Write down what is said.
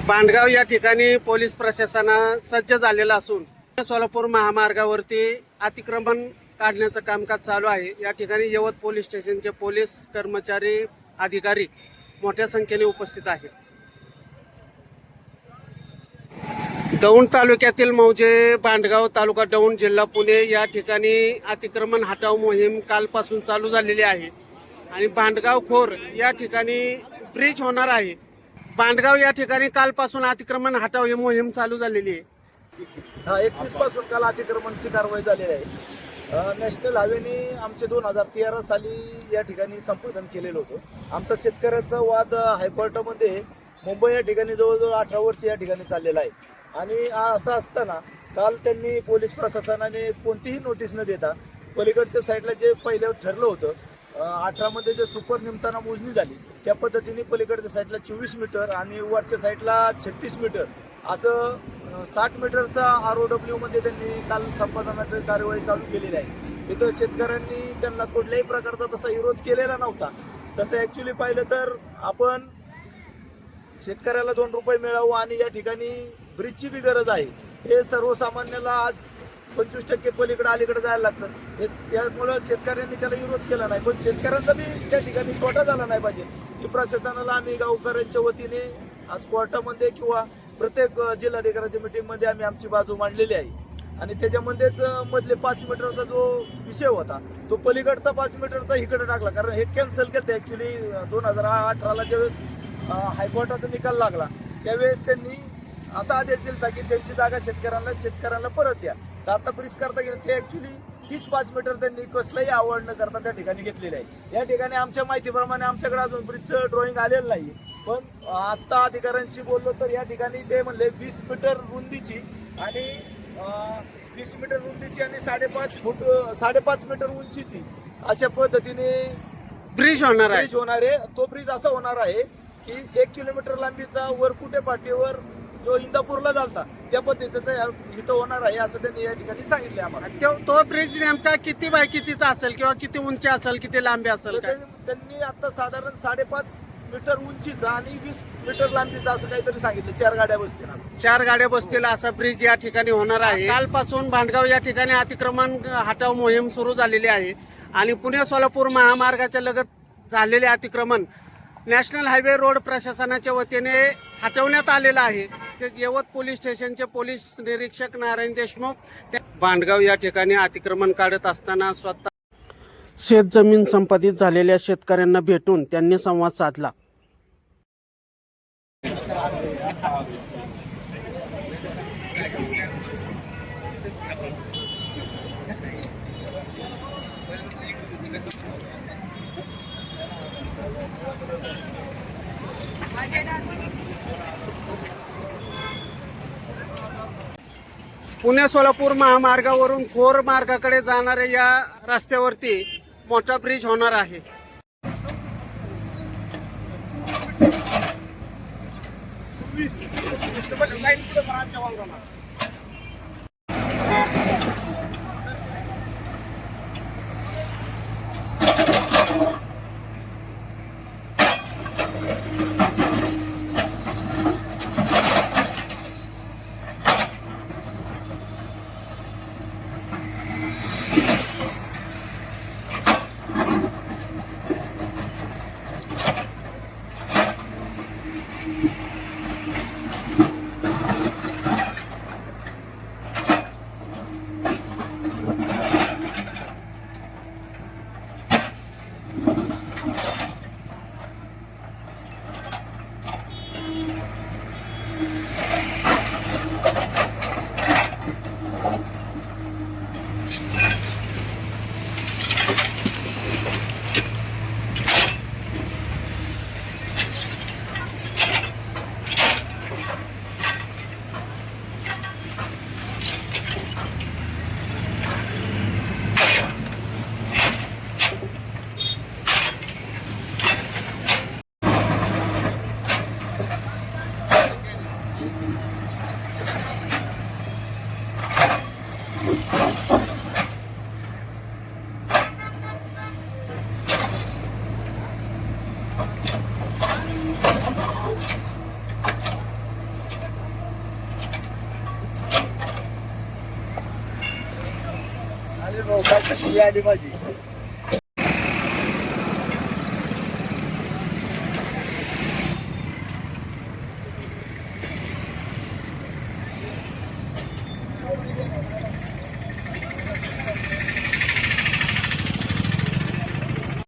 बांडगाव या ठिकाणी पोलीस प्रशासन सज्ज झालेला असून सोलापूर महामार्गावरती अतिक्रमण काढण्याचं कामकाज चालू आहे। या ठिकाणी यवत पोलीस स्टेशनचे पोलीस कर्मचारी अधिकारी मोठ्या संख्येने उपस्थित आहेत। दौंड तालुक्यातील मौजे बांडगाव तालुका दौंड जिल्हा पुणे या ठिकाणी अतिक्रमण हटाव मोहीम कालपासून चालू झालेली आहे आणि बांडगाव खोर या ठिकाणी ब्रिज होणार आहे। बांडगाव या ठिकाणी कालपासून अतिक्रमण हटाव ही मोहीम चालू झालेली आहे। 31 पासून काल अतिक्रमणची कारवाई झालेली आहे। नॅशनल हायवेने आमचे 2013 साली या ठिकाणी संपादन केलेलं होतं। आमचा शेतकऱ्याचा वाद हायकोर्टामध्ये मुंबई या ठिकाणी जवळजवळ 18 वर्ष या ठिकाणी चाललेला आहे आणि असं असताना काल त्यांनी पोलीस प्रशासनाने कोणतीही नोटीस न देता पलीकडच्या साईडला जे पहिलं ठरलं होतं 18 मध्ये जे सुपर निमताना मोजणी झाली त्या पद्धतीने पलीकडच्या साईडला 24 मीटर आणि वरच्या साईडला 36 मीटर असं 60 मीटरचा ROW मध्ये त्यांनी काल संपादनाची कार्यवाही चालू केलेली आहे। तिथं शेतकऱ्यांनी त्यांना कुठल्याही प्रकारचा तसा विरोध केलेला नव्हता। तसं ॲक्च्युली पाहिलं तर आपण शेतकऱ्याला 2 रुपये मिळावं आणि या ठिकाणी ब्रिजची बी गरज आहे। हे सर्वसामान्याला आज 25% पलीकडे अलीकडे जायला लागतं। हे त्यामुळं शेतकऱ्यांनी त्याला विरोध केला नाही, पण शेतकऱ्यांचा बी त्या ठिकाणी तोटा झाला नाही पाहिजे ही प्रशासनाला आम्ही गावकऱ्यांच्या वतीने आज कोर्टामध्ये किंवा प्रत्येक जिल्हाधिकाऱ्याच्या मीटिंगमध्ये आम्ही आमची बाजू मांडलेली आहे आणि त्याच्यामध्येच मधले 5 मीटरचा जो विषय होता तो पलीकडचा 5 मीटरचा इकडे टाकला, कारण हे कॅन्सल केलं ॲक्च्युली 2018ला ज्यावेळेस हायकोर्टाचा निकाल लागला त्यावेळेस त्यांनी असा आदेश दिला की त्यांची जागा शेतकऱ्यांना परत द्या। तर आता ब्रिज करता गेलं ते ॲक्च्युली तीच 5 मीटर त्यांनी कसलाही आवड न करता त्या ठिकाणी घेतलेली आहे। या ठिकाणी आमच्या माहितीप्रमाणे आमच्याकडे अजून ब्रिजचं ड्रॉइंग आलेलं नाही, पण आत्ता अधिकाऱ्यांशी बोललो तर या ठिकाणी ते म्हणले 20 मीटर रुंदीची आणि 20 मीटर रुंदीची आणि 5.5 मीटर उंचीची अशा पद्धतीने ब्रिज होणार आहे। तो ब्रिज असा होणार आहे की 1 किलोमीटर लांबीचा वरकुटे पाटीवर जो इंदापूरला झालता त्या पद्धतीचा इथं होणार आहे असं त्यांनी या ठिकाणी सांगितले आम्हाला। तो ब्रिज नेमका किती बाय कितीचा असेल किंवा किती उंची असेल, किती लांबी असेल? त्यांनी आता साधारण 5.5 मीटर उंचीचा आणि 20 मीटर लांबीचा असं काहीतरी सांगितलं। 4 गाड्या बसतील, 4 गाड्या बसतील असा ब्रिज या ठिकाणी होणार आहे। कालपासून बांडगाव या ठिकाणी अतिक्रमण हटाव मोहीम सुरू झालेली आहे आणि पुणे सोलापूर महामार्गाच्या लगत झालेले अतिक्रमण नॅशनल हायवे रोड प्रशासनाच्या वतीने हटवण्यात आलेलं आहे। यवत पोलीस स्टेशनचे पोलीस निरीक्षक नारायण देशमुख बांडगाव या ठिकाणी अतिक्रमण काढत असताना स्वतः शेतजमीन संपादित झालेल्या शेतकऱ्यांना भेटून त्यांनी संवाद साधला। पुणे सोलापूर महामार्गावरून खोर मार्गाकडे जाणाऱ्या या रस्त्यावरती मोठा ब्रिज होणार आहे। आणि भाऊ काय कशी आली माझी